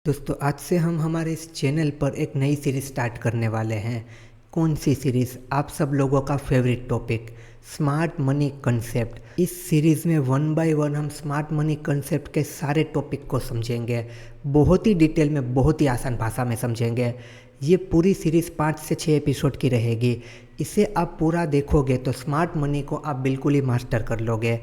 दोस्तों आज से हम हमारे इस चैनल पर एक नई सीरीज़ स्टार्ट करने वाले हैं। कौन सी सीरीज़? आप सब लोगों का favourite topic smart money concept. इस सीरीज़ में वन बाय वन हम स्मार्ट मनी कंसेप्ट के सारे टॉपिक को समझेंगे, बहुत ही डिटेल में, बहुत ही आसान भाषा में समझेंगे। ये पूरी सीरीज़ 5 से 6 एपिसोड की रहेगी। इसे आप पूरा देखोगे तो स्मार्ट मनी को आप बिल्कुल ही मास्टर कर लोगे।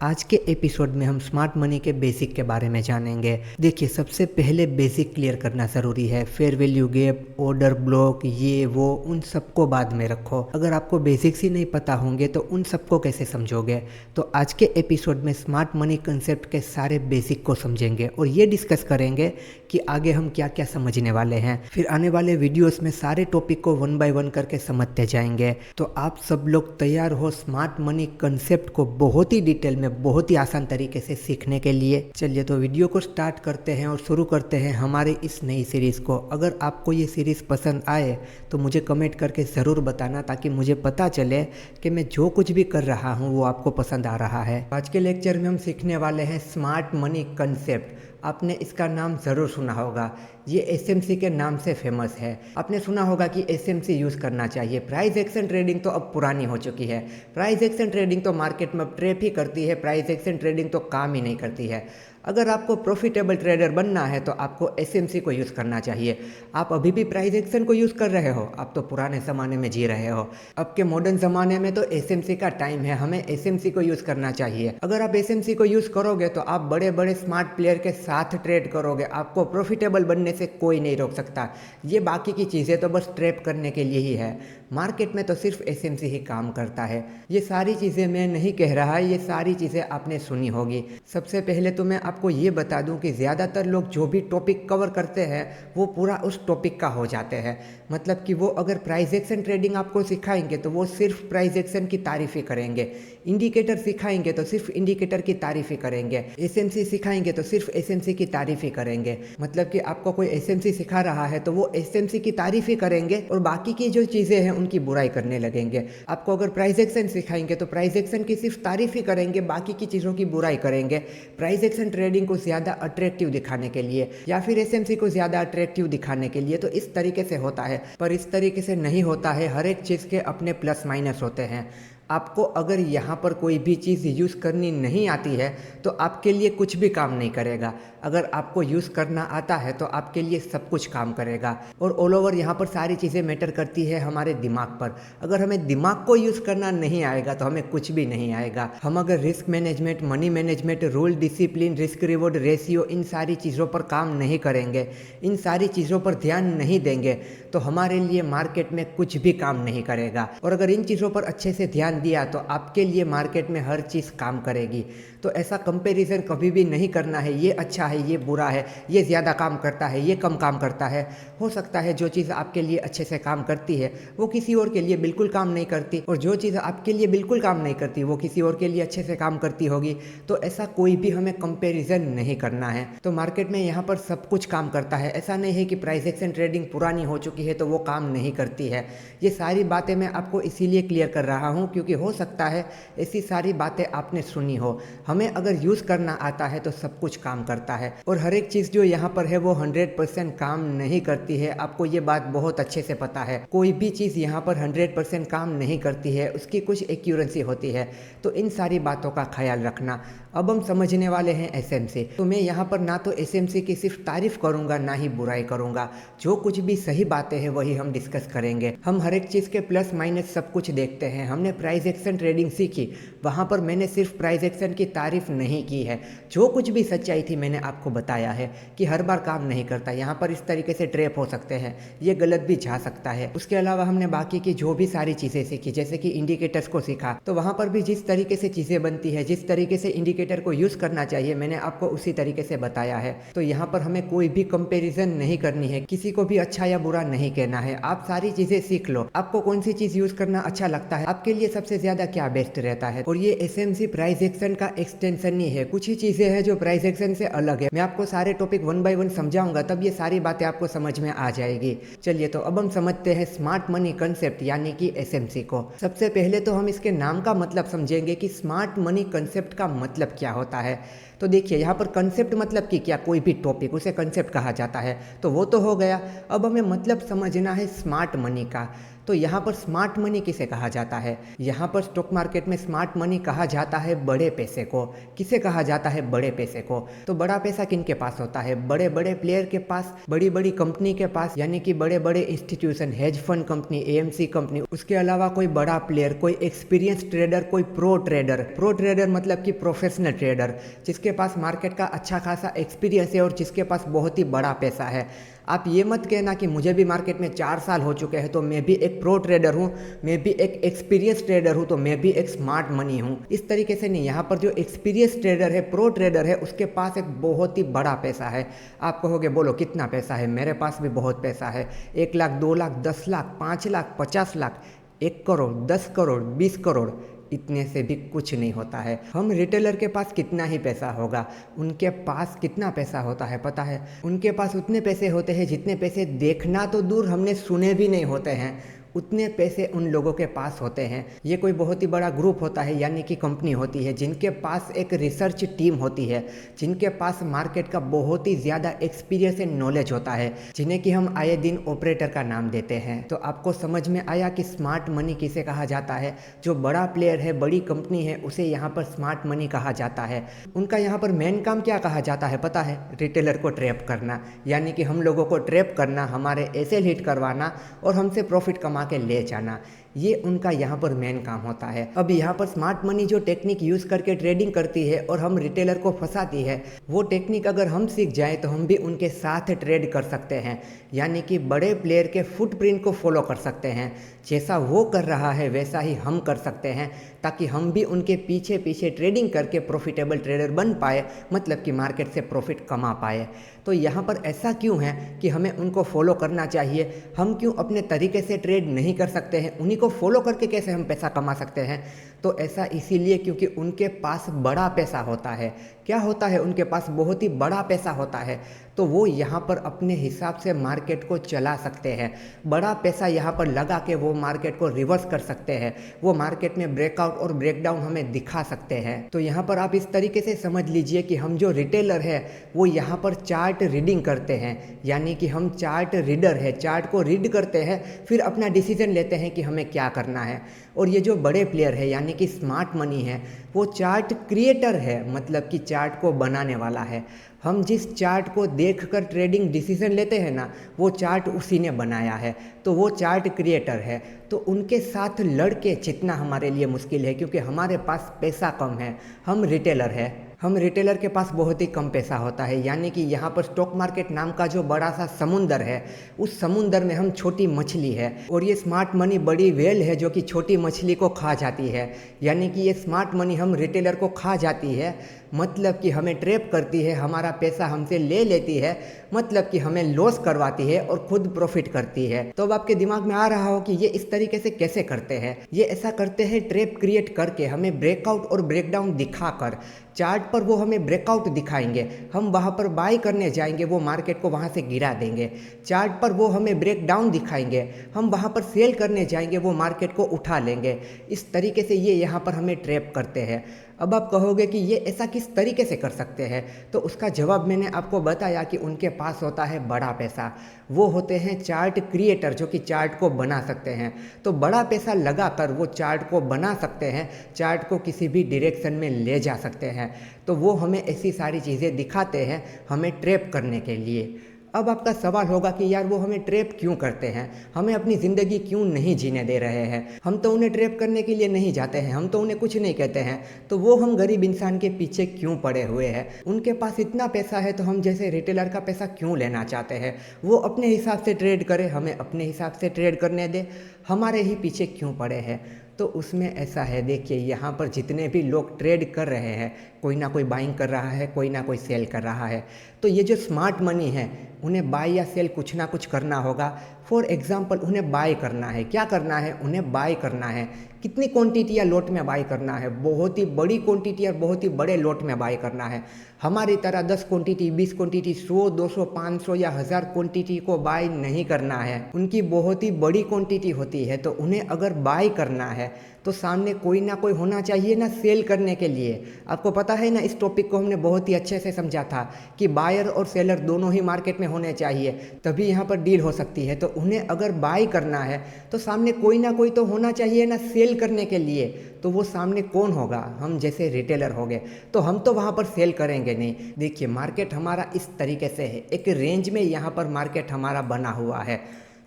आज के एपिसोड में हम स्मार्ट मनी के बेसिक के बारे में जानेंगे। देखिए, सबसे पहले बेसिक क्लियर करना ज़रूरी है। Fair value gap, order block, ये वो, उन सबको बाद में रखो। अगर आपको बेसिक्स ही नहीं पता होंगे तो उन सबको कैसे समझोगे? तो आज के एपिसोड में स्मार्ट मनी कंसेप्ट के सारे बेसिक को समझेंगे और ये डिस्कस करेंगे कि आगे हम क्या क्या समझने वाले हैं। फिर आने वाले वीडियोस में सारे टॉपिक को वन बाय वन करके समझते जाएंगे। तो आप सब लोग तैयार हो स्मार्ट मनी कंसेप्ट को बहुत ही डिटेल में, बहुत ही आसान तरीके से सीखने के लिए? चलिए तो वीडियो को स्टार्ट करते हैं और शुरू करते हैं हमारी इस नई सीरीज़ को। अगर आपको ये सीरीज़ पसंद आए तो मुझे कमेंट करके ज़रूर बताना, ताकि मुझे पता चले कि मैं जो कुछ भी कर रहा हूँ वो आपको पसंद आ रहा है। आज के लेक्चर में हम सीखने वाले हैं स्मार्ट मनी कंसेप्ट। आपने इसका नाम ज़रूर सुना होगा, ये एसएमसी के नाम से फेमस है। आपने सुना होगा कि एसएमसी यूज़ करना चाहिए। प्राइस एक्शन ट्रेडिंग तो अब पुरानी हो चुकी है। प्राइस एक्शन ट्रेडिंग तो मार्केट में ट्रेप ही करती है, प्राइस एक्शन ट्रेडिंग तो काम ही नहीं करती है। अगर आपको प्रॉफिटेबल ट्रेडर बनना है तो आपको एसएमसी को यूज़ करना चाहिए। आप अभी भी प्राइस एक्शन को यूज़ कर रहे हो, आप तो पुराने ज़माने में जी रहे हो। अब के मॉडर्न ज़माने में तो एसएमसी का टाइम है, हमें एसएमसी को यूज़ करना चाहिए। अगर आप एसएमसी को यूज़ करोगे तो आप बड़े बड़े स्मार्ट प्लेयर के साथ ट्रेड करोगे, आपको प्रॉफिटेबल बनने से कोई नहीं रोक सकता। ये बाकी की चीज़ें तो बस ट्रैप करने के लिए ही है। मार्केट में तो सिर्फ एसएमसी ही काम करता है। ये सारी चीज़ें मैं नहीं कह रहा, ये सारी चीज़ें आपने सुनी होगी। सबसे पहले तो मैं आपको ये बता दूं कि ज़्यादातर लोग जो भी टॉपिक कवर करते हैं वो पूरा उस टॉपिक का हो जाते हैं। मतलब कि वो अगर प्राइस एक्शन ट्रेडिंग आपको सिखाएंगे तो वो सिर्फ प्राइस एक्शन की तारीफ ही करेंगे। इंडिकेटर सिखाएंगे तो सिर्फ इंडिकेटर की तारीफ ही करेंगे। एसएमसी सिखाएंगे तो सिर्फ एसएमसी की तारीफ ही करेंगे। मतलब कि आपको कोई एसएमसी सिखा रहा है तो वो एसएमसी की तारीफ ही करेंगे और बाकी की जो चीज़ें हैं उनकी बुराई करने लगेंगे। आपको अगर प्राइस एक्शन सिखाएंगे तो प्राइस एक्शन की सिर्फ तारीफ ही करेंगे, बाकी की चीज़ों की बुराई करेंगे। प्राइस एक्शन ट्रेडिंग को ज़्यादा अट्रैक्टिव दिखाने के लिए या फिर एसएमसी को ज़्यादा अट्रैक्टिव दिखाने के लिए तो इस तरीके से होता है, पर इस तरीके से नहीं होता है। हर एक चीज़ के अपने प्लस माइनस होते हैं। आपको अगर यहाँ पर कोई भी चीज़ यूज़ करनी नहीं आती है तो आपके लिए कुछ भी काम नहीं करेगा। अगर आपको यूज़ करना आता है तो आपके लिए सब कुछ काम करेगा। और ऑल ओवर यहाँ पर सारी चीज़ें मैटर करती है हमारे दिमाग पर। अगर हमें दिमाग को यूज़ करना नहीं आएगा तो हमें कुछ भी नहीं आएगा। हम अगर risk management, money management, rule, discipline, risk reward ratio, इन सारी चीज़ों पर काम नहीं करेंगे, इन सारी चीज़ों पर ध्यान नहीं देंगे तो हमारे लिए मार्केट में कुछ भी काम नहीं करेगा। और अगर इन चीज़ों पर अच्छे से ध्यान दिया तो आपके लिए मार्केट में हर चीज़ काम करेगी। तो ऐसा कंपैरिजन कभी भी नहीं करना है, ये अच्छा है, ये बुरा है, ये ज़्यादा काम करता है, ये कम काम करता है। हो सकता है जो चीज़ आपके लिए अच्छे से काम करती है वो किसी और के लिए बिल्कुल काम नहीं करती, और जो चीज़ आपके लिए बिल्कुल काम नहीं करती वो किसी और के लिए अच्छे से काम करती होगी। तो ऐसा कोई भी हमें कंपैरिजन नहीं करना है। तो मार्केट में यहाँ पर सब कुछ काम करता है। ऐसा नहीं है कि प्राइस एक्शन ट्रेडिंग पुरानी हो चुकी है तो वो काम नहीं करती है। ये सारी बातें मैं आपको इसीलिए क्लियर कर रहा हूँ क्योंकि हो सकता है ऐसी सारी बातें आपने सुनी हो। हमें अगर यूज़ करना आता है तो सब कुछ काम करता है। और हर एक चीज़ जो यहाँ पर है वो 100% काम नहीं करती है। आपको ये बात बहुत अच्छे से पता है। कोई भी चीज़ यहाँ पर 100% काम नहीं करती है, उसकी कुछ एक्यूरेंसी होती है। तो इन सारी बातों का ख्याल रखना। अब हम समझने वाले हैं एसएमसी। तो मैं यहाँ पर ना तो एसएमसी की सिर्फ तारीफ करूँगा ना ही बुराई करूँगा। जो कुछ भी सही बातें हैं वही हम डिस्कस करेंगे। हम हर एक चीज़ के प्लस माइनस सब कुछ देखते हैं। हमने प्राइस एक्शन ट्रेडिंग सीखी, वहाँ पर मैंने सिर्फ प्राइस एक्शन की तारीफ नहीं की है। जो कुछ भी सच्चाई थी मैंने आपको बताया है कि हर बार काम नहीं करता। यहाँ पर इस तरीके से ट्रैप हो सकते हैं, ये गलत भी जा सकता है। उसके अलावा हमने बाकी की जो भी सारी चीज़ें सीखी, जैसे कि इंडिकेटर्स को सीखा, तो वहाँ पर भी जिस तरीके से चीज़ें बनती है, जिस तरीके से इंडिकेटर को यूज़ करना चाहिए, मैंने आपको उसी तरीके से बताया है। तो यहाँ पर हमें कोई भी कंपैरिजन नहीं करनी है, किसी को भी अच्छा या बुरा नहीं कहना है। आप सारी चीज़ें सीख लो, आपको कौन सी चीज़ यूज़ करना अच्छा लगता है, आपके लिए सबसे ज़्यादा क्या बेस्ट रहता है। और ये एसएमसी प्राइस एक्शन का एक्सटेंशन ही है। कुछ ही चीज़ें हैं जो प्राइस एक्शन से अलग है। मैं आपको सारे टॉपिक वन बाय वन समझाऊंगा, तब ये सारी बातें आपको समझ में आ जाएगी। चलिए तो अब हम समझते हैं स्मार्ट मनी कंसेप्ट यानी कि एसएमसी को। सबसे पहले तो हम इसके नाम का मतलब समझेंगे कि स्मार्ट मनी कंसेप्ट का मतलब मतलब क्या होता है। तो देखिए यहाँ पर कंसेप्ट मतलब कि क्या, कोई भी टॉपिक उसे कंसेप्ट कहा जाता है, तो वो तो हो गया। अब हमें मतलब समझना है स्मार्ट मनी का। तो यहाँ पर स्मार्ट मनी किसे कहा जाता है? यहाँ पर स्टॉक मार्केट में स्मार्ट मनी कहा जाता है बड़े पैसे को। किसे कहा जाता है? बड़े पैसे को। तो बड़ा पैसा किन के पास होता है? बड़े बड़े प्लेयर के पास, बड़ी बड़ी कंपनी के पास, यानी कि बड़े बड़े institution, hedge fund company, AMC company, उसके अलावा कोई बड़ा प्लेयर, कोई एक्सपीरियंस ट्रेडर, कोई प्रो ट्रेडर। प्रो ट्रेडर मतलब कि प्रोफेशनल ट्रेडर, जिसके पास मार्केट का अच्छा खासा एक्सपीरियंस है और जिसके पास बहुत ही बड़ा पैसा है। आप ये मत कहना कि मुझे भी मार्केट में 4 साल हो चुके हैं तो मैं भी एक प्रो ट्रेडर हूँ, मैं भी एक एक्सपीरियंस ट्रेडर हूँ, तो मैं भी एक स्मार्ट मनी हूँ। इस तरीके से नहीं। यहाँ पर जो एक्सपीरियंस ट्रेडर है, प्रो ट्रेडर है, उसके पास एक बहुत ही बड़ा पैसा है। आप कहोगे बोलो कितना पैसा है? मेरे पास भी बहुत पैसा है। 1 लाख, 2 लाख, 10 लाख, 5 लाख, 50 लाख, 1 करोड़, 10 करोड़, 20 करोड़, इतने से भी कुछ नहीं होता है। हम रिटेलर के पास कितना ही पैसा होगा, उनके पास कितना पैसा होता है पता है? उनके पास उतने पैसे होते हैं जितने पैसे देखना तो दूर हमने सुने भी नहीं होते हैं, उतने पैसे उन लोगों के पास होते हैं। ये कोई बहुत ही बड़ा ग्रुप होता है, यानी कि कंपनी होती है, जिनके पास एक रिसर्च टीम होती है, जिनके पास मार्केट का बहुत ही ज़्यादा एक्सपीरियंस एंड नॉलेज होता है, जिन्हें कि हम आए दिन ऑपरेटर का नाम देते हैं। तो आपको समझ में आया कि स्मार्ट मनी किसे कहा जाता है? जो बड़ा प्लेयर है, बड़ी कंपनी है, उसे यहाँ पर स्मार्ट मनी कहा जाता है। उनका यहाँ पर मेन काम क्या कहा जाता है पता है? रिटेलर को ट्रैप करना, यानी कि हम लोगों को ट्रैप करना, हमारे एसेल हिट करवाना और हमसे प्रॉफिट कमा के ले जाना। ये उनका यहाँ पर मेन काम होता है। अब यहाँ पर स्मार्ट मनी जो टेक्निक यूज़ करके ट्रेडिंग करती है और हम रिटेलर को फंसाती है, वो टेक्निक अगर हम सीख जाएं तो हम भी उनके साथ ट्रेड कर सकते हैं, यानी कि बड़े प्लेयर के फुटप्रिंट को फॉलो कर सकते हैं। जैसा वो कर रहा है वैसा ही हम कर सकते हैं, ताकि हम भी उनके पीछे पीछे ट्रेडिंग करके प्रॉफिटेबल ट्रेडर बन पाए, मतलब कि मार्केट से प्रॉफिट कमा पाए। तो यहाँ पर ऐसा क्यों है कि हमें उनको फॉलो करना चाहिए? हम क्यों अपने तरीके से ट्रेड नहीं कर सकते हैं? उन्हीं को फॉलो करके कैसे हम पैसा कमा सकते हैं? तो ऐसा इसीलिए क्योंकि उनके पास बड़ा पैसा होता है। क्या होता है? उनके पास बहुत ही बड़ा पैसा होता है, तो वो यहाँ पर अपने हिसाब से मार्केट को चला सकते हैं। बड़ा पैसा यहाँ पर लगा के वो मार्केट को रिवर्स कर सकते हैं, वो मार्केट में ब्रेकआउट और ब्रेकडाउन हमें दिखा सकते हैं। तो यहाँ पर आप इस तरीके से समझ लीजिए कि हम जो रिटेलर है वो यहाँ पर चार्ट रीडिंग करते हैं, यानी कि हम चार्ट रीडर है, चार्ट को रीड करते हैं, फिर अपना डिसीजन लेते हैं कि हमें क्या करना है। और ये जो बड़े प्लेयर है यानी कि स्मार्ट मनी है, वो चार्ट क्रिएटर है, मतलब कि चार्ट को बनाने वाला है। हम जिस चार्ट को देखकर ट्रेडिंग डिसीजन लेते हैं ना, वो चार्ट उसी ने बनाया है, तो वो चार्ट क्रिएटर है। तो उनके साथ लड़के जितना हमारे लिए मुश्किल है, क्योंकि हमारे पास पैसा कम है, हम रिटेलर है। हम रिटेलर के पास बहुत ही कम पैसा होता है, यानी कि यहाँ पर स्टॉक मार्केट नाम का जो बड़ा सा समुंदर है, उस समुंदर में हम छोटी मछली है, और ये स्मार्ट मनी बड़ी वेल है जो कि छोटी मछली को खा जाती है। यानी कि ये स्मार्ट मनी हम रिटेलर को खा जाती है, मतलब कि हमें ट्रैप करती है, हमारा पैसा हमसे ले लेती है, मतलब कि हमें लॉस करवाती है और खुद प्रॉफिट करती है। तो अब आपके दिमाग में आ रहा हो कि ये इस तरीके से कैसे करते हैं? ये ऐसा करते हैं ट्रैप क्रिएट करके, हमें ब्रेकआउट और ब्रेकडाउन दिखाकर। चार्ट पर वो हमें ब्रेकआउट दिखाएंगे, हम वहाँ पर बाई करने जाएंगे, वो मार्केट को वहाँ से गिरा देंगे। चार्ट पर वो हमें ब्रेक डाउन दिखाएंगे, हम वहाँ पर सेल करने जाएंगे, वो मार्केट को उठा लेंगे। इस तरीके से ये यहाँ पर हमें ट्रैप करते हैं। अब आप कहोगे कि ये ऐसा किस तरीके से कर सकते हैं? तो उसका जवाब मैंने आपको बताया कि उनके पास होता है बड़ा पैसा। वो होते हैं चार्ट क्रिएटर, जो कि चार्ट को बना सकते हैं। तो बड़ा पैसा लगाकर वो चार्ट को बना सकते हैं, चार्ट को किसी भी डायरेक्शन में ले जा सकते हैं। तो वो हमें ऐसी सारी चीज़ें दिखाते हैं हमें ट्रैप करने के लिए। अब आपका सवाल होगा कि यार वो हमें ट्रैप क्यों करते हैं, हमें अपनी ज़िंदगी क्यों नहीं जीने दे रहे हैं? हम तो उन्हें ट्रैप करने के लिए नहीं जाते हैं, हम तो उन्हें कुछ नहीं कहते हैं, तो वो हम गरीब इंसान के पीछे क्यों पड़े हुए हैं? उनके पास इतना पैसा है तो हम जैसे रिटेलर का पैसा क्यों लेना चाहते हैं? वो अपने हिसाब से ट्रेड करे, हमें अपने हिसाब से ट्रेड करने दे, हमारे ही पीछे क्यों पड़े हैं? तो उसमें ऐसा है, देखिए यहाँ पर जितने भी लोग ट्रेड कर रहे हैं, कोई ना कोई बाइंग कर रहा है, कोई ना कोई सेल कर रहा है। तो ये जो स्मार्ट मनी है, उन्हें बाई या सेल कुछ ना कुछ करना होगा। फॉर एग्जांपल उन्हें बाय करना है, क्या करना है? उन्हें बाय करना है। कितनी क्वांटिटी या लोट में बाय करना है? बहुत ही बड़ी क्वांटिटी और बहुत ही बड़े लोट में बाय करना है। हमारी तरह 10 क्वांटिटी, 20 क्वांटिटी, 100, 200, 500 या 1000 क्वांटिटी को बाय नहीं करना है। उनकी बहुत ही बड़ी क्वांटिटी होती है, तो उन्हें अगर बाय करना है तो सामने कोई ना कोई होना चाहिए ना सेल करने के लिए। आपको पता है ना, इस टॉपिक को हमने बहुत ही अच्छे से समझा था कि बायर और सेलर दोनों ही मार्केट में होने चाहिए, तभी यहाँ पर डील हो सकती है। तो उन्हें अगर बाई करना है तो सामने कोई ना कोई तो होना चाहिए ना सेल करने के लिए। तो वो सामने कौन होगा? हम जैसे रिटेलर हो गए, तो हम तो वहाँ पर सेल करेंगे नहीं। देखिए, मार्केट हमारा इस तरीके से है, एक रेंज में यहाँ पर मार्केट हमारा बना हुआ है।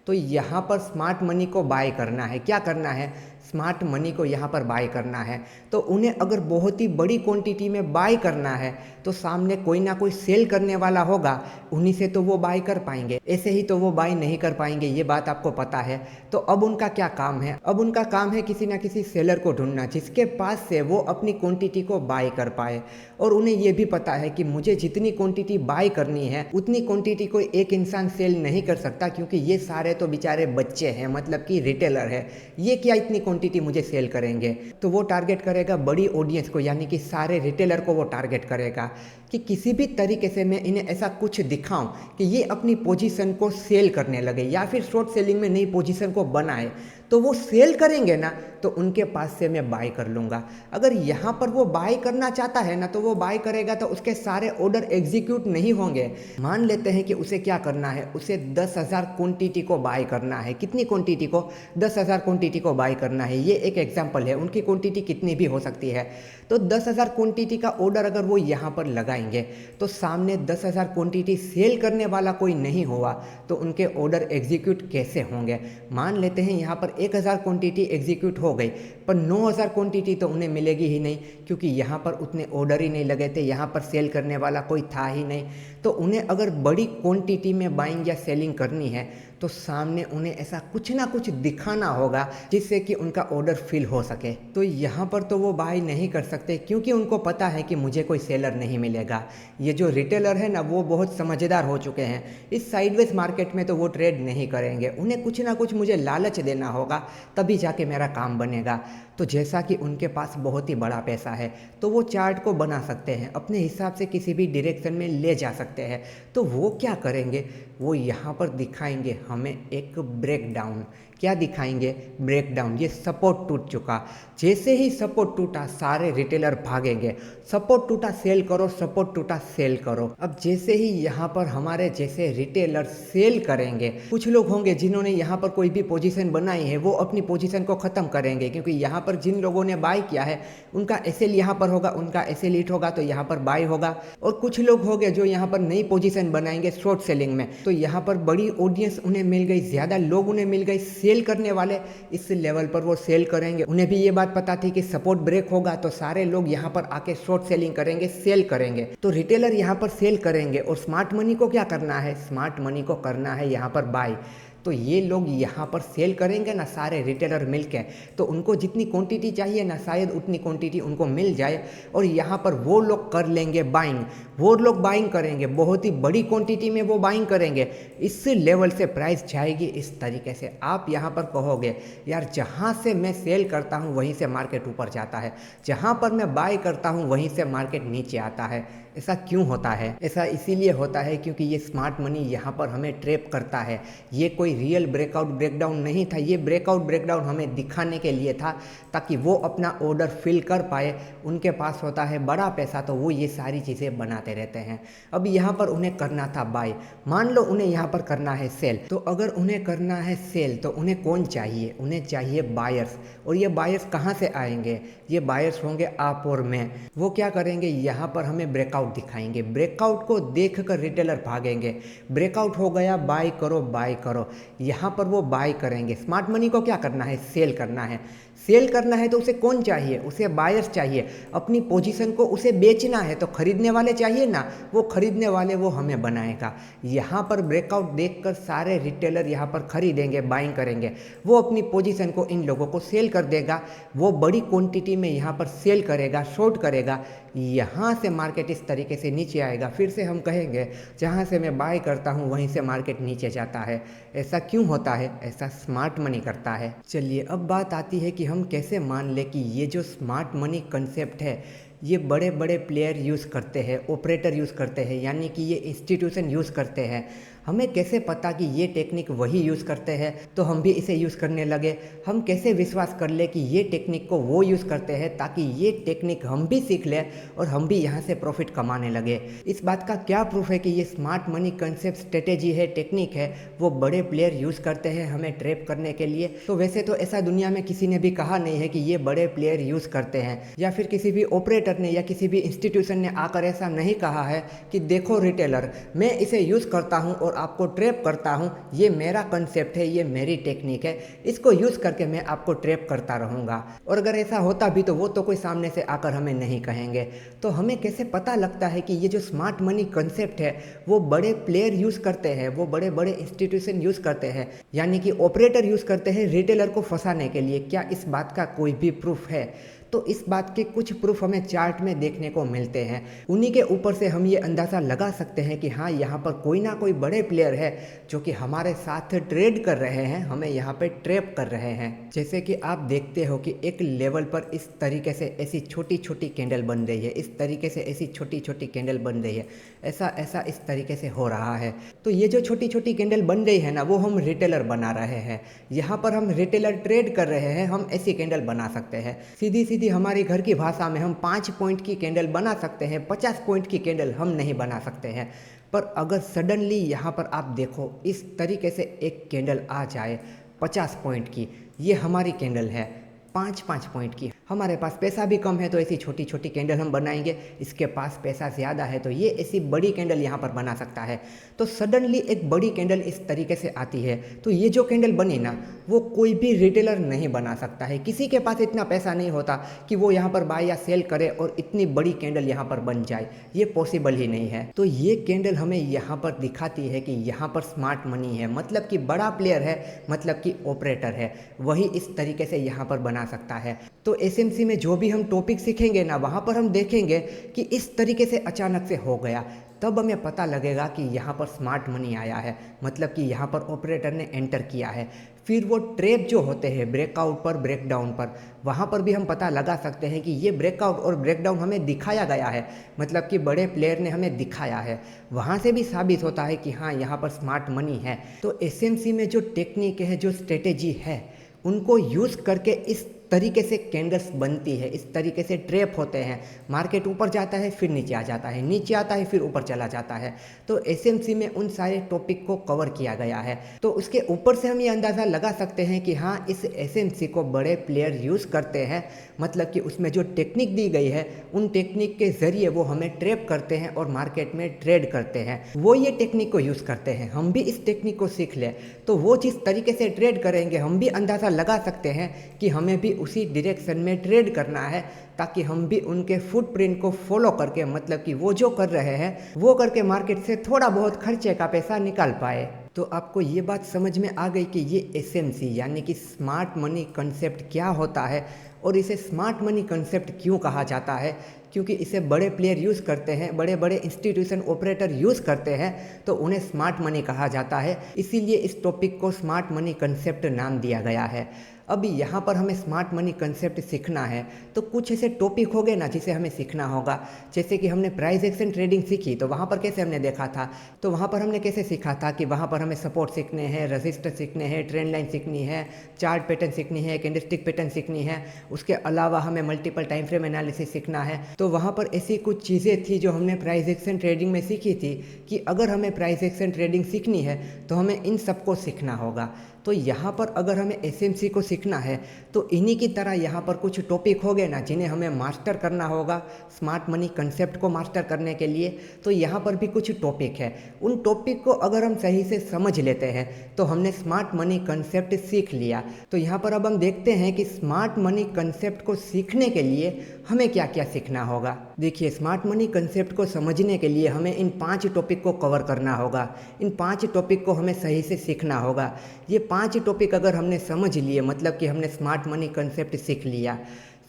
तो यहाँ पर स्मार्ट मनी को बाय करना है। क्या करना है? स्मार्ट मनी को यहाँ पर बाय करना है। तो उन्हें अगर बहुत ही बड़ी क्वांटिटी में बाय करना है तो सामने कोई ना कोई सेल करने वाला होगा, उन्हीं से तो वो बाय कर पाएंगे, ऐसे ही तो वो बाय नहीं कर पाएंगे, ये बात आपको पता है। तो अब उनका क्या काम है? अब उनका काम है किसी ना किसी सेलर को ढूंढना जिसके पास से वो अपनी क्वांटिटी को बाय कर पाए। और उन्हें ये भी पता है कि मुझे जितनी क्वांटिटी बाय करनी है उतनी क्वांटिटी कोई एक इंसान सेल नहीं कर सकता, क्योंकि ये सारे तो बेचारे बच्चे हैं, मतलब कि रिटेलर है, ये क्या इतनी क्वांटिटी मुझे सेल करेंगे। तो वो टारगेट करेगा बड़ी ऑडियंस को, यानी कि सारे रिटेलर को वो टारगेट करेगा कि किसी भी तरीके से मैं इन्हें ऐसा कुछ दिखाऊं कि ये अपनी पोजीशन को सेल करने लगे या फिर शॉर्ट सेलिंग में नई पोजीशन को बनाए। तो वो सेल करेंगे ना, तो उनके पास से मैं बाय कर लूँगा। अगर यहाँ पर वो बाय करना चाहता है ना, तो वो बाय करेगा तो उसके सारे ऑर्डर एग्जीक्यूट नहीं होंगे। मान लेते हैं कि उसे क्या करना है, उसे 10,000 क्वांटिटी को बाय करना है। कितनी क्वांटिटी को? 10,000 क्वांटिटी को बाय करना है। ये एक एग्जाम्पल है, उनकी क्वांटिटी कितनी भी हो सकती है। तो 10,000 क्वांटिटी का ऑर्डर अगर वो यहाँ पर लगाएंगे तो सामने 10,000 क्वांटिटी सेल करने वाला कोई नहीं हुआ, तो उनके ऑर्डर एग्जीक्यूट कैसे होंगे? मान लेते हैं यहाँ पर 1,000 क्वांटिटी एग्जीक्यूट हो गई, पर 9,000 क्वांटिटी तो उन्हें मिलेगी ही नहीं, क्योंकि यहाँ पर उतने ऑर्डर ही नहीं लगे थे, यहाँ पर सेल करने वाला कोई था ही नहीं। तो उन्हें अगर बड़ी क्वांटिटी में बाइंग या सेलिंग करनी है तो सामने उन्हें ऐसा कुछ ना कुछ दिखाना होगा जिससे कि उनका ऑर्डर फिल हो सके। तो यहाँ पर तो वो बाय नहीं कर सकते, क्योंकि उनको पता है कि मुझे कोई सेलर नहीं मिलेगा। ये जो रिटेलर है ना, वो बहुत समझदार हो चुके हैं। इस साइडवेज मार्केट में तो वो ट्रेड नहीं करेंगे, उन्हें कुछ ना कुछ मुझे लालच देना होगा, तभी जाके मेरा काम बनेगा। तो जैसा कि उनके पास बहुत ही बड़ा पैसा है, तो वो चार्ट को बना सकते हैं, अपने हिसाब से किसी भी डायरेक्शन में ले जा सकते हैं। तो वो क्या करेंगे? वो यहाँ पर दिखाएंगे हमें एक ब्रेकडाउन। क्या दिखाएंगे? ब्रेकडाउन। ये सपोर्ट टूट चुका, जैसे ही सपोर्ट टूटा सारे रिटेलर भागेंगे, सपोर्ट टूटा सेल करो, सपोर्ट टूटा सेल करो। अब जैसे ही यहाँ पर हमारे जैसे रिटेलर सेल करेंगे, कुछ लोग होंगे जिन्होंने यहाँ पर कोई भी पोजीशन बनाई है, वो अपनी पोजीशन को ख़त्म करेंगे, क्योंकि यहाँ पर जिन लोगों ने बाय किया है उनका एसएल यहाँ पर होगा, उनका एसएल हिट होगा तो यहाँ पर बाय होगा। और कुछ लोग होंगे जो यहाँ पर नई पोजीशन बनाएंगे शॉर्ट सेलिंग में, तो यहाँ पर बड़ी ऑडियंस उन्हें मिल गई, ज़्यादा लोग उन्हें मिल गए सेल करने वाले, इस लेवल पर वो सेल करेंगे। उन्हें भी ये बात पता थी कि सपोर्ट ब्रेक होगा, तो सारे लोग यहाँ पर आके शॉर्ट सेलिंग करेंगे, सेल करेंगे। तो रिटेलर यहाँ पर सेल करेंगे और स्मार्ट मनी को क्या करना है? स्मार्ट मनी को करना है यहाँ पर बाय। तो ये लोग यहाँ पर सेल करेंगे ना, सारे रिटेलर मिलके, तो उनको जितनी क्वांटिटी चाहिए ना, शायद उतनी क्वांटिटी उनको मिल जाए, और यहाँ पर वो लोग कर लेंगे बाइंग। वो लोग बाइंग करेंगे, बहुत ही बड़ी क्वांटिटी में वो बाइंग करेंगे, इस लेवल से प्राइस जाएगी इस तरीके से। आप यहाँ पर कहोगे यार, जहाँ से मैं सेल करता हूँ वहीं से मार्केट ऊपर जाता है, जहाँ पर मैं बाय करता हूँ वहीं से मार्केट नीचे आता है। ऐसा क्यों होता है? ऐसा इसीलिए होता है क्योंकि ये स्मार्ट मनी यहाँ पर हमें ट्रैप करता है। ये कोई रियल ब्रेकआउट ब्रेकडाउन नहीं था, ये ब्रेकआउट ब्रेकडाउन हमें दिखाने के लिए था ताकि वो अपना ऑर्डर फिल कर पाए। उनके पास होता है बड़ा पैसा, तो वो ये सारी चीज़ें बनाते रहते हैं। अब यहाँ पर उन्हें करना था बाय, मान लो उन्हें यहाँ पर करना है सेल। तो अगर उन्हें करना है सेल तो उन्हें कौन चाहिए? उन्हें चाहिए बायर्स। और ये बायर्स कहाँ से आएंगे? ये बायर्स होंगे आप और मैं। वो क्या करेंगे? यहाँ पर हमें ब्रेकआउट दिखाएंगे, ब्रेकआउट को देखकर रिटेलर भागेंगे। ब्रेकआउट हो गया, बाय करो बाय करो, यहाँ पर वो बाय करेंगे। स्मार्ट मनी को क्या करना है? सेल करना है। सेल करना है तो उसे कौन चाहिए? उसे बायर्स चाहिए। अपनी पोजीशन को उसे बेचना है तो खरीदने वाले चाहिए ना, वो खरीदने वाले वो हमें बनाएगा। यहाँ पर ब्रेकआउट देखकर सारे रिटेलर यहाँ पर खरीदेंगे, बाइंग करेंगे। वो अपनी पोजीशन को इन लोगों को सेल कर देगा, वो बड़ी क्वांटिटी में यहाँ पर सेल करेगा, शॉर्ट करेगा। यहाँ से मार्केट इस तरीके से नीचे आएगा। फिर से हम कहेंगे जहाँ से मैं बाय करता हूँ वहीं से मार्केट नीचे जाता है। ऐसा क्यों होता है? ऐसा स्मार्ट मनी करता है। चलिए अब बात आती है कि हम कैसे मान ले कि ये जो स्मार्ट मनी कंसेप्ट है ये बड़े बड़े प्लेयर यूज़ करते हैं, ऑपरेटर यूज़ करते हैं, यानी कि ये इंस्टीट्यूशन यूज़ करते हैं। हमें कैसे पता कि ये टेक्निक वही यूज़ करते हैं तो हम भी इसे यूज़ करने लगे? हम कैसे विश्वास कर ले कि ये टेक्निक को वो यूज़ करते हैं ताकि ये टेक्निक हम भी सीख लें और हम भी यहाँ से प्रॉफिट कमाने लगे? इस बात का क्या प्रूफ है कि ये स्मार्ट मनी कंसेप्ट, स्ट्रेटेजी है, टेक्निक है, वो बड़े प्लेयर यूज़ करते हैं हमें ट्रैप करने के लिए? तो वैसे तो ऐसा दुनिया में किसी ने भी कहा नहीं है कि ये बड़े प्लेयर यूज़ करते हैं, या फिर किसी भी ऑपरेटर ने या किसी भी इंस्टीट्यूशन ने आकर ऐसा नहीं कहा है कि देखो रिटेलर, मैं इसे यूज़ करता हूँ और आपको ट्रैप करता हूँ, ये मेरा कंसेप्ट है, ये मेरी टेक्निक है, इसको यूज़ करके मैं आपको ट्रैप करता रहूँगा। और अगर ऐसा होता भी तो वो तो कोई सामने से आकर हमें नहीं कहेंगे। तो हमें कैसे पता लगता है कि ये जो स्मार्ट मनी कंसेप्ट है वो बड़े प्लेयर यूज़ करते हैं, वो बड़े बड़े इंस्टीट्यूशन यूज़ करते हैं, यानी कि ऑपरेटर यूज़ करते हैं रिटेलर को फंसाने के लिए? क्या इस बात का कोई भी प्रूफ है? तो इस बात के कुछ प्रूफ हमें चार्ट में देखने को मिलते हैं। उन्हीं के ऊपर से हम ये अंदाज़ा लगा सकते हैं कि हाँ, यहाँ पर कोई ना कोई बड़े प्लेयर है जो कि हमारे साथ ट्रेड कर रहे हैं, हमें यहाँ पे ट्रैप कर रहे हैं। जैसे कि आप देखते हो कि एक लेवल पर इस तरीके से ऐसी छोटी छोटी कैंडल बन रही है, इस तरीके से ऐसी छोटी छोटी कैंडल बन रही है, ऐसा ऐसा इस तरीके से हो रहा है। तो ये जो छोटी छोटी कैंडल बन रही है ना, वो हम रिटेलर बना रहे हैं। यहाँ पर हम रिटेलर ट्रेड कर रहे हैं, हम ऐसी कैंडल बना सकते हैं। सीधी सीधी हमारी घर की भाषा में हम 5 पॉइंट की कैंडल बना सकते हैं, 50 पॉइंट की कैंडल हम नहीं बना सकते हैं। पर अगर सडनली यहाँ पर आप देखो इस तरीके से एक कैंडल आ जाए 50 पॉइंट की, ये हमारी कैंडल है 5-5 पॉइंट की। हमारे पास पैसा भी कम है तो ऐसी छोटी छोटी कैंडल हम बनाएंगे, इसके पास पैसा ज़्यादा है तो ये ऐसी बड़ी कैंडल यहाँ पर बना सकता है। तो सडनली एक बड़ी कैंडल इस तरीके से आती है, तो ये जो कैंडल बनी ना, वो कोई भी रिटेलर नहीं बना सकता है। किसी के पास इतना पैसा नहीं होता कि वो यहाँ पर बाय या सेल करे और इतनी बड़ी कैंडल यहाँ पर बन जाए, ये पॉसिबल ही नहीं है। तो ये कैंडल हमें यहाँ पर दिखाती है कि यहाँ पर स्मार्ट मनी है, मतलब कि बड़ा प्लेयर है, मतलब कि ऑपरेटर है, वही इस तरीके से यहाँ पर बना सकता है। तो एसएमसी में जो भी हम टॉपिक सीखेंगे ना, वहाँ पर हम देखेंगे कि इस तरीके से अचानक से हो गया, तब हमें पता लगेगा कि यहाँ पर स्मार्ट मनी आया है, मतलब कि यहाँ पर ऑपरेटर ने एंटर किया है। फिर वो ट्रैप जो होते हैं ब्रेकआउट पर, ब्रेकडाउन पर, वहाँ पर भी हम पता लगा सकते हैं कि ये ब्रेकआउट और ब्रेकडाउन हमें दिखाया गया है, मतलब कि बड़े प्लेयर ने हमें दिखाया है। वहाँ से भी साबित होता है कि हाँ, यहाँ पर स्मार्ट मनी है। तो एसएमसी में जो टेक्निक है, जो स्ट्रेटेजी है, उनको यूज़ करके इस तरीके से कैंडल्स बनती है, इस तरीके से ट्रैप होते हैं। मार्केट ऊपर जाता है, फिर नीचे आ जाता है, नीचे आता है, फिर ऊपर चला जाता है। तो एसएमसी में उन सारे टॉपिक को कवर किया गया है। तो उसके ऊपर से हम ये अंदाज़ा लगा सकते हैं कि हाँ, इस एसएमसी को बड़े प्लेयर यूज़ करते हैं, मतलब कि उसमें जो टेक्निक दी गई है, उन टेक्निक के ज़रिए वो हमें ट्रैप करते हैं और मार्केट में ट्रेड करते हैं। वो ये टेक्निक को यूज़ करते हैं, हम भी इस टेक्निक को सीख लें तो वो जिस तरीके से ट्रेड करेंगे, हम भी अंदाज़ा लगा सकते हैं कि हमें भी उसी डायरेक्शन में ट्रेड करना है, ताकि हम भी उनके फुटप्रिंट को फॉलो करके, मतलब कि वो जो कर रहे हैं वो करके मार्केट से थोड़ा बहुत खर्चे का पैसा निकाल पाए। तो आपको ये बात समझ में आ गई कि ये एसएमसी यानी कि स्मार्ट मनी कंसेप्ट क्या होता है और इसे स्मार्ट मनी कंसेप्ट क्यों कहा जाता है? क्योंकि इसे बड़े प्लेयर यूज़ करते हैं, बड़े बड़े इंस्टीट्यूशन ऑपरेटर यूज़ करते हैं, तो उन्हें स्मार्ट मनी कहा जाता है। इसीलिए इस टॉपिक को स्मार्ट मनी कंसेप्ट नाम दिया गया है। अभी यहाँ पर हमें स्मार्ट मनी कंसेप्ट सीखना है तो कुछ ऐसे टॉपिक हो गए ना जिसे हमें सीखना होगा। जैसे कि हमने प्राइस एक्शन ट्रेडिंग सीखी, तो वहाँ पर कैसे हमने देखा था, तो वहाँ पर हमने कैसे सीखा था कि वहाँ पर हमें सपोर्ट सीखने हैं, रजिस्टर सीखने हैं, ट्रेंड लाइन सीखनी है, चार्ट पैटर्न सीखनी है, कैंडलस्टिक पैटर्न सीखनी है। उसके अलावा हमें मल्टीपल टाइम फ्रेम एनालिसिस सीखना है। तो वहाँ पर ऐसी कुछ चीज़ें थी जो हमने प्राइस एक्शन ट्रेडिंग में सीखी थी कि अगर हमें प्राइस एक्शन ट्रेडिंग सीखनी है तो हमें इन सबको सीखना होगा। तो यहाँ पर अगर हमें एसएमसी को सीखना है तो इन्हीं की तरह यहाँ पर कुछ टॉपिक हो गए ना जिन्हें हमें मास्टर करना होगा स्मार्ट मनी कंसेप्ट को मास्टर करने के लिए। तो यहाँ पर भी कुछ टॉपिक है, उन टॉपिक को अगर हम सही से समझ लेते हैं तो हमने स्मार्ट मनी कंसेप्ट सीख लिया। तो यहाँ पर अब हम देखते हैं कि स्मार्ट मनी कंसेप्ट को सीखने के लिए हमें क्या क्या सीखना होगा। देखिए, स्मार्ट मनी कंसेप्ट को समझने के लिए हमें इन 5 टॉपिक को कवर करना होगा, इन 5 टॉपिक को हमें सही से सीखना होगा। ये 5 टॉपिक अगर हमने समझ लिए, मतलब कि हमने स्मार्ट मनी कंसेप्ट सीख लिया,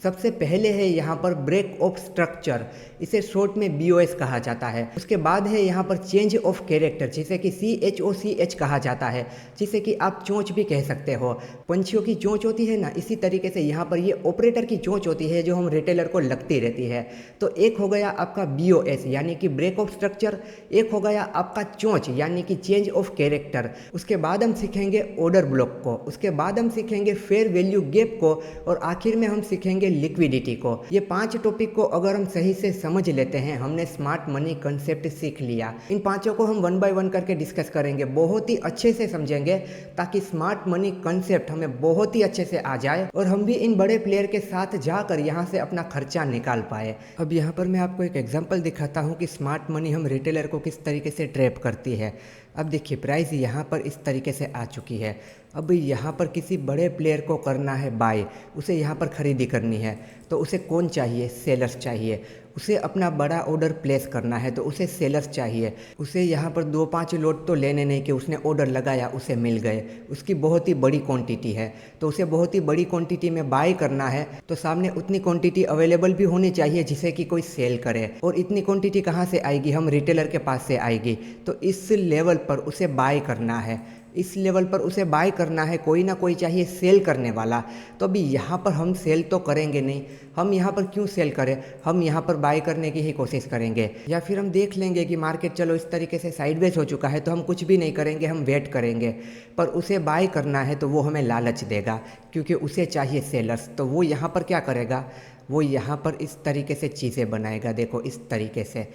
सबसे पहले है यहाँ पर ब्रेक ऑफ स्ट्रक्चर, इसे शॉर्ट में BOS कहा जाता है। उसके बाद है यहाँ पर चेंज ऑफ कैरेक्टर, जिसे कि CHOCH कहा जाता है, जिसे कि आप चोंच भी कह सकते हो। पंछियों की चोंच होती है ना, इसी तरीके से यहाँ पर ये ऑपरेटर की चोंच होती है जो हम रिटेलर को लगती रहती है। तो एक हो गया आपका BOS यानी कि ब्रेक ऑफ स्ट्रक्चर, एक हो गया आपका चोंच यानी कि चेंज ऑफ कैरेक्टर। उसके बाद हम सीखेंगे ऑर्डर ब्लॉक को, उसके बाद हम सीखेंगे फेयर वैल्यू गैप को, और आखिर में हम सीखेंगे लिक्विडिटी को। ये 5 टॉपिक को अगर हम सही से समझ लेते हैं, हमने स्मार्ट मनी कंसेप्ट सीख लिया। इन पांचों को हम 1 बाय 1 करके डिस्कस करेंगे, बहुत ही अच्छे से समझेंगे, ताकि स्मार्ट मनी कंसेप्ट हमें बहुत ही अच्छे से आ जाए और हम भी इन बड़े प्लेयर के साथ जाकर यहाँ से अपना खर्चा निकाल पाए। अब यहाँ पर मैं आपको एक एग्जांपल दिखाता हूँ कि स्मार्ट मनी हम रिटेलर को किस तरीके से ट्रैप करती है। अब देखिए प्राइस यहाँ पर इस तरीके से आ चुकी है। अब यहाँ पर किसी बड़े प्लेयर को करना है बाय, उसे यहाँ पर खरीदी करनी है, तो उसे कौन चाहिए? सेलर्स चाहिए। उसे अपना बड़ा ऑर्डर प्लेस करना है तो उसे सेलर्स चाहिए। उसे यहाँ पर 2-5 लोट तो लेने नहीं कि उसने ऑर्डर लगाया उसे मिल गए, उसकी बहुत ही बड़ी क्वांटिटी है, तो उसे बहुत ही बड़ी क्वांटिटी में बाय करना है, तो सामने उतनी क्वांटिटी अवेलेबल भी होनी चाहिए जिसे कि कोई सेल करे। और इतनी क्वांटिटी कहाँ से आएगी? हम रिटेलर के पास से आएगी। तो इस लेवल पर उसे बाय करना है, इस लेवल पर उसे बाय करना है, कोई ना कोई चाहिए सेल करने वाला। तो अभी यहाँ पर हम सेल तो करेंगे नहीं, हम यहाँ पर क्यों सेल करें? हम यहाँ पर बाय करने की ही कोशिश करेंगे, या फिर हम देख लेंगे कि मार्केट चलो इस तरीके से साइडवेज हो चुका है तो हम कुछ भी नहीं करेंगे, हम वेट करेंगे। पर उसे बाय करना है तो वो हमें लालच देगा, क्योंकि उसे चाहिए सेलर्स। तो वो यहाँ पर क्या करेगा? वो यहाँ पर इस तरीके से चीज़ें बनाएगा। देखो इस तरीके से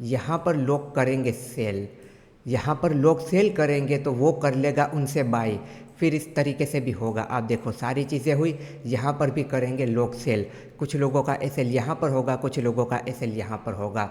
यहाँ पर लोग करेंगे सेल, यहाँ पर लोग सेल करेंगे तो वो कर लेगा उनसे बाय, फिर इस तरीके से भी होगा। आप देखो सारी चीज़ें हुई, यहाँ पर भी करेंगे लोग सेल, कुछ लोगों का एसएल यहाँ पर होगा, कुछ लोगों का एसएल यहाँ पर होगा।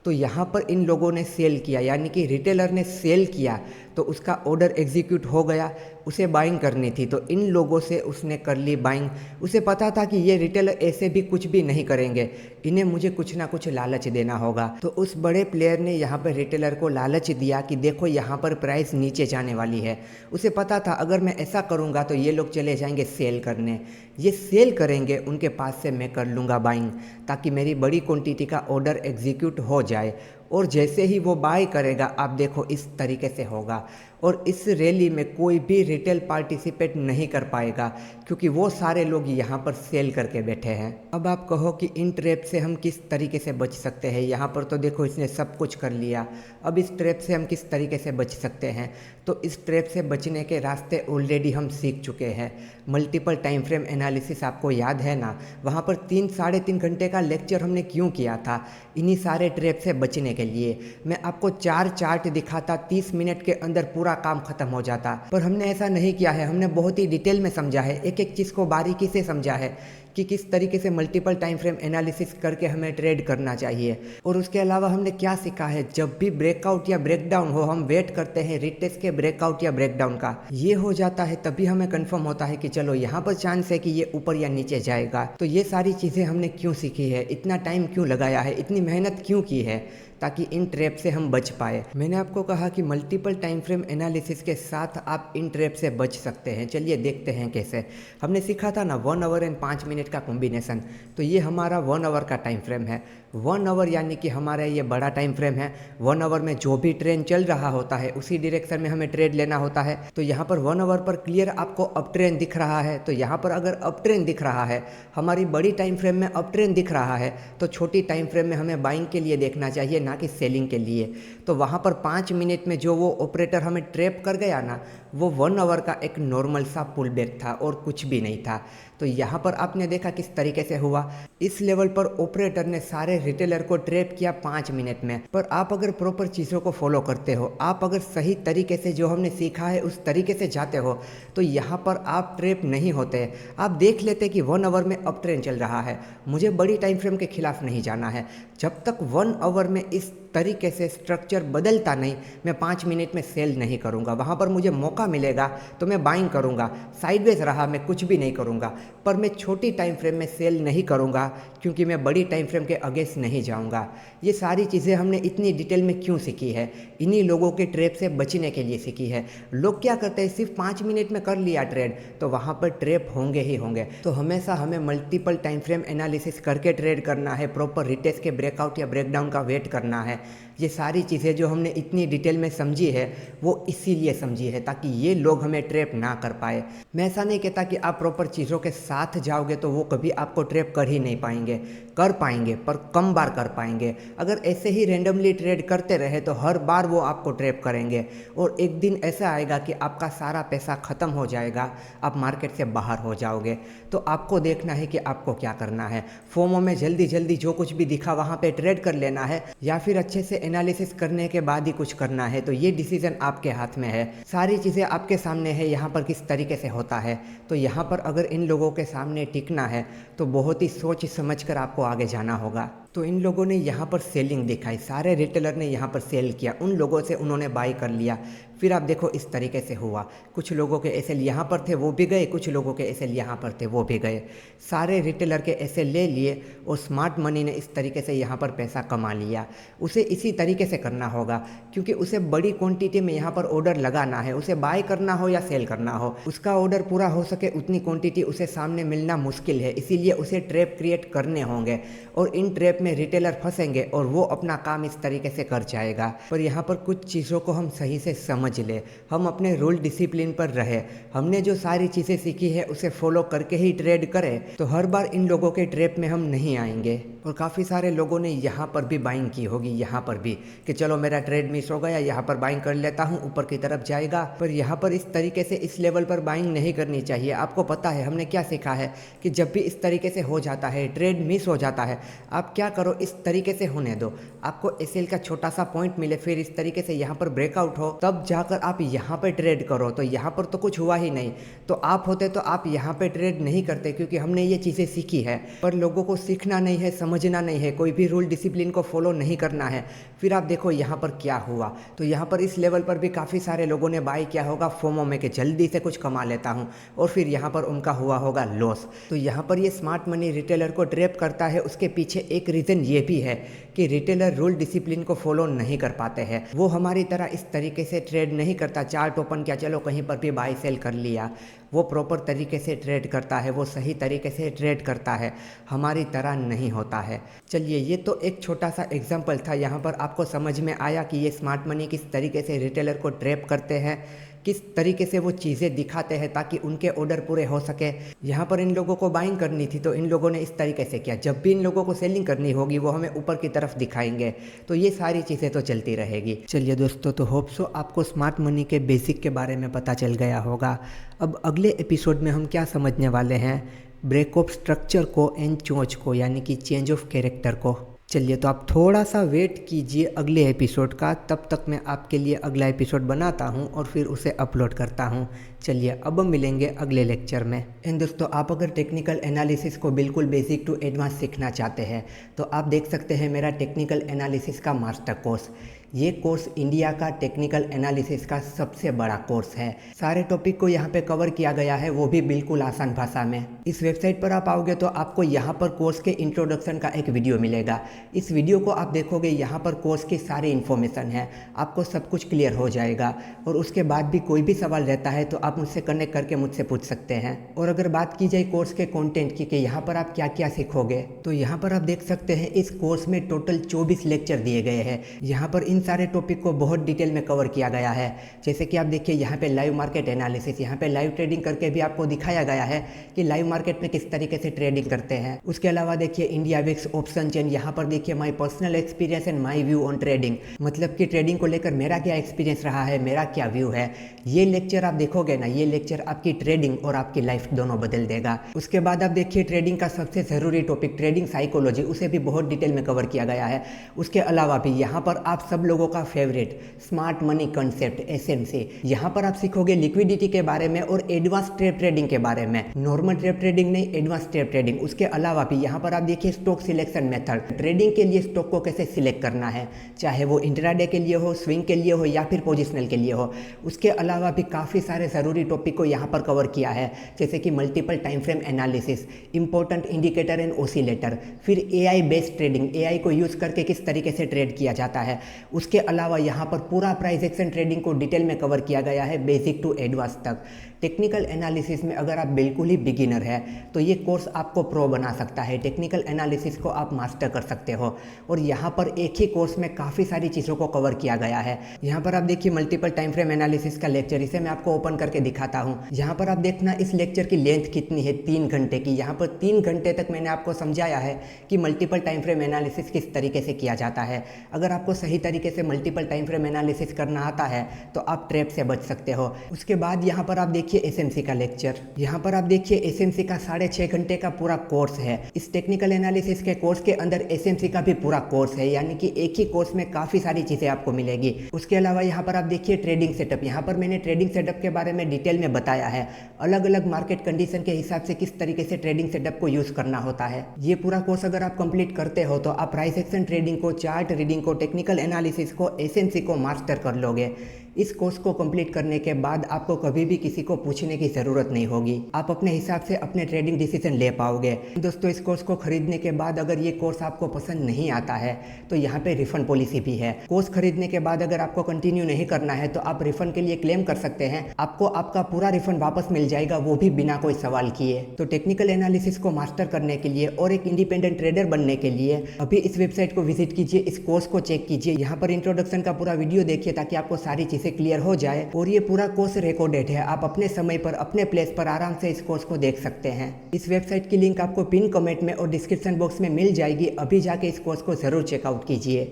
तो यहाँ पर इन लोगों ने सेल किया, यानी कि रिटेलर ने सेल किया, तो उसका ऑर्डर एग्जीक्यूट हो गया, उसे बाइंग करनी थी, तो इन लोगों से उसने कर ली बाइंग। उसे पता था कि ये रिटेलर ऐसे भी कुछ भी नहीं करेंगे, इन्हें मुझे कुछ ना कुछ लालच देना होगा। तो उस बड़े प्लेयर ने यहाँ पर रिटेलर को लालच दिया कि देखो यहाँ पर प्राइस नीचे जाने वाली है। उसे पता था अगर मैं ऐसा करूँगा तो ये लोग चले जाएंगे सेल करने, ये सेल करेंगे, उनके पास से मैं कर लूँगा बाइंग, ताकि मेरी बड़ी क्वांटिटी का ऑर्डर एग्जीक्यूट हो जाए। और जैसे ही वो बाय करेगा, आप देखो इस तरीके से होगा, और इस रैली में कोई भी रिटेल पार्टिसिपेट नहीं कर पाएगा, क्योंकि वो सारे लोग यहाँ पर सेल करके बैठे हैं। अब आप कहो कि इन ट्रैप से हम किस तरीके से बच सकते हैं? यहाँ पर तो देखो इसने सब कुछ कर लिया, अब इस ट्रैप से हम किस तरीके से बच सकते हैं? तो इस ट्रैप से बचने के रास्ते ऑलरेडी हम सीख चुके हैं। मल्टीपल टाइम फ्रेम एनालिसिस आपको याद है ना? वहाँ पर 3-3.5 घंटे का लेक्चर हमने क्यों किया था? इन्हीं सारे ट्रैप से बचने के लिए। मैं आपको 4 चार्ट दिखाता, 30 मिनट के अंदर पूरा काम खत्म हो जाता, पर हमने ऐसा नहीं किया है। हमने बहुत ही डिटेल में समझा है, एक एक चीज़ को बारीकी से समझा है कि किस तरीके से मल्टीपल टाइम फ्रेम एनालिसिस करके हमें ट्रेड करना चाहिए। और उसके अलावा हमने क्या सीखा है? जब भी ब्रेकआउट या ब्रेकडाउन हो, हम वेट करते हैं रिटेस्ट के ब्रेकआउट या ब्रेकडाउन का। ये हो जाता है तभी हमें कंफर्म होता है कि चलो यहाँ पर चांस है कि ये ऊपर या नीचे जाएगा। तो ये सारी चीज़ें हमने क्यों सीखी है, इतना टाइम क्यों लगाया है, इतनी मेहनत क्यों की है, ताकि इन ट्रैप से हम बच पाए। मैंने आपको कहा कि मल्टीपल टाइम फ्रेम एनालिसिस के साथ आप इन ट्रैप से बच सकते हैं। चलिए देखते हैं कैसे। हमने सीखा था ना 1 आवर एंड 5 मिनट का कॉम्बिनेशन, तो ये हमारा 1 आवर का टाइम फ्रेम है। 1 आवर यानी कि हमारा ये बड़ा टाइम फ्रेम है। 1 आवर में जो भी ट्रेंड चल रहा होता है उसी डायरेक्शन में हमें ट्रेड लेना होता है। तो यहाँ पर 1 आवर पर क्लियर आपको अप ट्रेंड दिख रहा है, तो यहाँ पर अगर अप ट्रेंड दिख रहा है, हमारी बड़ी टाइम फ्रेम में अप ट्रेंड दिख रहा है, तो छोटी टाइम फ्रेम में हमें बाइंग के लिए देखना चाहिए, ना कि सेलिंग के लिए। तो वहाँ पर 5 मिनट में जो वो ऑपरेटर हमें ट्रैप कर गया ना, वो 1 आवर का एक नॉर्मल सा पुल बैक था और कुछ भी नहीं था। तो यहाँ पर आपने देखा किस तरीके से हुआ। इस लेवल पर ऑपरेटर ने सारे रिटेलर को ट्रैप किया 5 मिनट में। पर आप अगर प्रॉपर चीज़ों को फॉलो करते हो, आप अगर सही तरीके से जो हमने सीखा है उस तरीके से जाते हो, तो यहाँ पर आप ट्रैप नहीं होते। आप देख लेते कि 1 आवर में अप ट्रेंड चल रहा है, मुझे बड़ी टाइम फ्रेम के खिलाफ नहीं जाना है। जब तक 1 आवर में इस तरीके से स्ट्रक्चर बदलता नहीं। मैं 5 मिनट में सेल नहीं करूँगा, वहाँ पर मुझे मौका मिलेगा तो मैं बाइंग करूँगा, साइडवेज रहा मैं कुछ भी नहीं करूँगा, पर मैं छोटी टाइम फ्रेम में सेल नहीं करूँगा क्योंकि मैं बड़ी टाइम फ्रेम के अगेंस्ट नहीं जाऊँगा। ये सारी चीज़ें हमने इतनी डिटेल में क्यों सीखी है? इन्हीं लोगों के ट्रैप से बचने के लिए सीखी है। लोग क्या करते हैं, सिर्फ 5 मिनट में कर लिया ट्रेड, तो वहाँ पर ट्रैप होंगे ही होंगे। तो हमेशा हमें मल्टीपल टाइम फ्रेम एनालिसिस करके ट्रेड करना है, प्रॉपर रिटेस्ट के ब्रेकआउट या ब्रेकडाउन का वेट करना है। ये सारी चीज़ें जो हमने इतनी डिटेल में समझी है वो इसीलिए समझी है ताकि ये लोग हमें ट्रैप ना कर पाए। मैं ऐसा नहीं कहता कि आप प्रॉपर चीज़ों के साथ जाओगे तो वो कभी आपको ट्रैप कर ही नहीं पाएंगे, कर पाएंगे पर कम बार कर पाएंगे। अगर ऐसे ही रेंडमली ट्रेड करते रहे तो हर बार वो आपको ट्रैप करेंगे और एक दिन ऐसा आएगा कि आपका सारा पैसा ख़त्म हो जाएगा, आप मार्केट से बाहर हो जाओगे। तो आपको देखना है कि आपको क्या करना है। फोमो में जल्दी जल्दी जो कुछ भी दिखा वहाँ पे ट्रेड कर लेना है या फिर अच्छे से एनालिसिस करने के बाद ही कुछ करना है, तो ये डिसीजन आपके हाथ में है। सारी चीज़ें आपके सामने है यहाँ पर किस तरीके से होता है। तो यहाँ पर अगर इन लोगों के सामने टिकना है तो बहुत ही सोच समझ कर आपको आगे जाना होगा। तो इन लोगों ने यहाँ पर सेलिंग दिखाई, सारे रिटेलर ने यहाँ पर सेल किया, उन लोगों से उन्होंने बाई कर लिया। फिर आप देखो इस तरीके से हुआ, कुछ लोगों के एसएल यहाँ पर थे वो भी गए, कुछ लोगों के एसएल यहाँ पर थे वो भी गए। सारे रिटेलर के एसएल ले लिए और स्मार्ट मनी ने इस तरीके से यहाँ पर पैसा कमा लिया। उसे इसी तरीके से करना होगा क्योंकि उसे बड़ी क्वांटिटी में यहाँ पर ऑर्डर लगाना है, उसे बाय करना हो या सेल करना हो, उसका ऑर्डर पूरा हो सके उतनी क्वांटिटी उसे सामने मिलना मुश्किल है। इसीलिए उसे ट्रैप क्रिएट करने होंगे और इन ट्रैप में रिटेलर फंसेंगे और वो अपना काम इस तरीके से कर जाएगा। पर यहाँ पर कुछ चीज़ों को हम सही से समझ ले, हम अपने रूल डिसिप्लिन पर रहे, हमने जो सारी चीज़ें सीखी है उसे फॉलो करके ही ट्रेड करें तो हर बार इन लोगों के ट्रैप में हम नहीं आएंगे। और काफ़ी सारे लोगों ने यहाँ पर भी बाइंग की होगी, यहाँ पर भी कि चलो मेरा ट्रेड मिस हो गया, यहाँ पर बाइंग कर लेता हूँ, ऊपर की तरफ जाएगा। पर यहाँ पर इस तरीके से इस लेवल पर बाइंग नहीं करनी चाहिए। आपको पता है हमने क्या सीखा है कि जब भी इस तरीके से हो जाता है, ट्रेड मिस हो जाता है, आप क्या करो, इस तरीके से होने दो, आपको एसएल का छोटा सा पॉइंट मिले, फिर इस तरीके से यहाँ पर ब्रेकआउट हो, तब जाकर आप यहाँ पर ट्रेड करो। तो यहाँ पर तो कुछ हुआ ही नहीं, तो आप होते तो आप यहाँ पे ट्रेड नहीं करते क्योंकि हमने ये चीज़ें सीखी है। पर लोगों को सीखना नहीं है, समझना नहीं है, कोई भी रूल डिसिप्लिन को फॉलो नहीं करना है। फिर आप देखो यहाँ पर क्या हुआ। तो यहाँ पर इस लेवल पर भी काफ़ी सारे लोगों ने बाय किया होगा फोमो में कि जल्दी से कुछ कमा लेता हूँ, और फिर यहाँ पर उनका हुआ होगा लॉस। तो यहाँ पर ये स्मार्ट मनी रिटेलर को ट्रैप करता है, उसके पीछे एक रीज़न ये भी है कि रिटेलर रूल डिसिप्लिन को फॉलो नहीं कर पाते हैं। वो हमारी तरह इस तरीके से ट्रेड नहीं करता, चार्ट ओपन किया चलो कहीं पर भी बाय सेल कर लिया। वो प्रॉपर तरीके से ट्रेड करता है, वो सही तरीके से ट्रेड करता है, हमारी तरह नहीं होता है। चलिए ये तो एक छोटा सा एग्जांपल था, यहाँ पर आपको समझ में आया कि ये स्मार्ट मनी किस तरीके से रिटेलर को ट्रैप करते हैं, किस तरीके से वो चीज़ें दिखाते हैं ताकि उनके ऑर्डर पूरे हो सके। यहाँ पर इन लोगों को बाइंग करनी थी तो इन लोगों ने इस तरीके से किया, जब भी इन लोगों को सेलिंग करनी होगी वो हमें ऊपर की तरफ दिखाएंगे। तो ये सारी चीज़ें तो चलती रहेगी। चलिए दोस्तों, तो होप सो आपको स्मार्ट मनी के बेसिक के बारे में पता चल गया होगा। अब अगले एपिसोड में हम क्या समझने वाले हैं, ब्रेक ऑफ स्ट्रक्चर को एंड चोंच को, यानी कि चेंज ऑफ कैरेक्टर को। चलिए तो आप थोड़ा सा वेट कीजिए अगले एपिसोड का, तब तक मैं आपके लिए अगला एपिसोड बनाता हूँ और फिर उसे अपलोड करता हूँ। चलिए अब मिलेंगे अगले लेक्चर में। एंड दोस्तों, आप अगर टेक्निकल एनालिसिस को बिल्कुल बेसिक टू एडवांस सीखना चाहते हैं तो आप देख सकते हैं मेरा टेक्निकल एनालिसिस का मास्टर कोर्स। ये कोर्स इंडिया का टेक्निकल एनालिसिस का सबसे बड़ा कोर्स है। सारे टॉपिक को यहाँ पे कवर किया गया है, वो भी बिल्कुल आसान भाषा में। इस वेबसाइट पर आप आओगे तो आपको यहाँ पर कोर्स के इंट्रोडक्शन का एक वीडियो मिलेगा। इस वीडियो को आप देखोगे, यहाँ पर कोर्स की सारी इन्फॉर्मेशन है, आपको सब कुछ क्लियर हो जाएगा। और उसके बाद भी कोई भी सवाल रहता है तो आप मुझसे कनेक्ट करके मुझसे पूछ सकते हैं। और अगर बात की जाए कोर्स के कंटेंट की कि यहाँ पर आप क्या क्या सीखोगे, तो यहाँ पर आप देख सकते हैं इस कोर्स में टोटल 24 लेक्चर दिए गए हैं। यहाँ पर इन सारे टॉपिक को बहुत डिटेल में कवर किया गया है। जैसे कि आप देखिए यहाँ पे लाइव मार्केट एनालिसिस, यहाँ पे लाइव ट्रेडिंग करके भी आपको दिखाया गया है कि लाइव मार्केट में किस तरीके से ट्रेडिंग करते हैं। उसके अलावा देखिए इंडिया विक्स ऑप्शन चेन, यहाँ पर देखिए my personal experience and my view on trading, मतलब कि ट्रेडिंग को लेकर मेरा क्या एक्सपीरियंस रहा है, मेरा क्या व्यू है। ये लेक्चर आप देखोगे ना, ये लेक्चर आपकी ट्रेडिंग और आपकी लाइफ दोनों बदल देगा। उसके बाद आप देखिए ट्रेडिंग का सबसे ज़रूरी टॉपिक ट्रेडिंग साइकोलॉजी, उसे भी बहुत डिटेल में कवर किया गया है। उसके अलावा भी यहाँ पर आप सब लोगों का favourite smart money concept SMC. यहाँ पर आप सीखोगे लिक्विडिटी के बारे में और एडवांस ट्रेडिंग के बारे में। नॉर्मल ट्रेडिंग नहीं, एडवांस ट्रेडिंग। उसके अलावा भी यहाँ पर आप देखिए स्टॉक सिलेक्शन मेथड, ट्रेडिंग के लिए स्टॉक को कैसे सिलेक्ट करना है, चाहे वो इंट्राडे के लिए हो, स्विंग के लिए हो या फिर पोजिशनल के लिए हो। उसके अलावा भी काफ़ी सारे ज़रूरी टॉपिक को यहाँ पर कवर किया है, जैसे कि multiple time frame analysis, important indicator and oscillator, फिर एआई बेस्ड ट्रेडिंग, एआई को यूज़ करके किस तरीके से ट्रेड किया जाता है। उसके अलावा यहाँ पर पूरा प्राइस एक्शन ट्रेडिंग को डिटेल में कवर किया गया है, बेसिक टू एडवांस तक। टेक्निकल एनालिसिस में अगर आप बिल्कुल ही बिगिनर है तो ये कोर्स आपको प्रो बना सकता है। टेक्निकल एनालिसिस को आप मास्टर कर सकते हो और यहाँ पर एक ही कोर्स में काफ़ी सारी चीज़ों को कवर किया गया है। यहाँ पर आप देखिए मल्टीपल टाइम फ्रेम एनालिसिस का लेक्चर, इसे मैं आपको ओपन करके दिखाता हूँ। यहाँ पर आप देखना इस लेक्चर की लेंथ कितनी है, 3 घंटे की। यहाँ पर 3 घंटे तक मैंने आपको समझाया है कि मल्टीपल टाइम फ्रेम एनालिसिस किस तरीके से किया जाता है। अगर आपको सही तरीके से मल्टीपल टाइम फ्रेम एनालिसिस करना आता है तो आप ट्रैप से बच सकते हो। उसके बाद यहाँ पर आप देखिए एसएमसी का लेक्चर। यहाँ पर आप देखिए एसएमसी का 6.5 घंटे का पूरा कोर्स है। इस टेक्निकल एनालिसिस के कोर्स के अंदर एसएमसी का भी पूरा कोर्स है, यानी कि एक ही कोर्स में काफ़ी सारी चीज़ें आपको मिलेगी। उसके अलावा यहाँ पर आप देखिए ट्रेडिंग सेटअप। यहाँ पर मैंने ट्रेडिंग सेटअप के बारे में डिटेल में बताया है, अलग अलग मार्केट कंडीशन के हिसाब से किस तरीके से ट्रेडिंग सेटअप को यूज़ करना होता है। ये पूरा कोर्स अगर आप कंप्लीट करते हो तो आप प्राइस एक्शन ट्रेडिंग को, चार्ट रीडिंग को, टेक्निकल एनालिसिस को, एसएमसी को मास्टर कर लोगे। इस कोर्स को कंप्लीट करने के बाद आपको कभी भी किसी को पूछने की ज़रूरत नहीं होगी। आप अपने हिसाब से अपने ट्रेडिंग डिसीजन ले पाओगे। दोस्तों, इस कोर्स को खरीदने के बाद अगर ये कोर्स आपको पसंद नहीं आता है तो यहाँ पे रिफंड पॉलिसी भी है। कोर्स खरीदने के बाद अगर आपको कंटिन्यू नहीं करना है तो आप रिफंड के लिए क्लेम कर सकते हैं। आपको आपका पूरा रिफंड वापस मिल जाएगा, वो भी बिना कोई सवाल किए। तो टेक्निकल एनालिसिस को मास्टर करने के लिए और एक इंडिपेंडेंट ट्रेडर बनने के लिए अभी इस वेबसाइट को विजिट कीजिए, इस कोर्स को चेक कीजिए। यहाँ पर इंट्रोडक्शन का पूरा वीडियो देखिए ताकि आपको सारी चीज़ें क्लियर हो जाए। और ये पूरा कोर्स रिकॉर्डेड है, आप अपने समय पर अपने प्लेस पर आराम से इस कोर्स को देख सकते हैं। इस वेबसाइट की लिंक आपको पिन कमेंट में और डिस्क्रिप्शन बॉक्स में मिल जाएगी। अभी जाके इस कोर्स को जरूर चेकआउट कीजिए।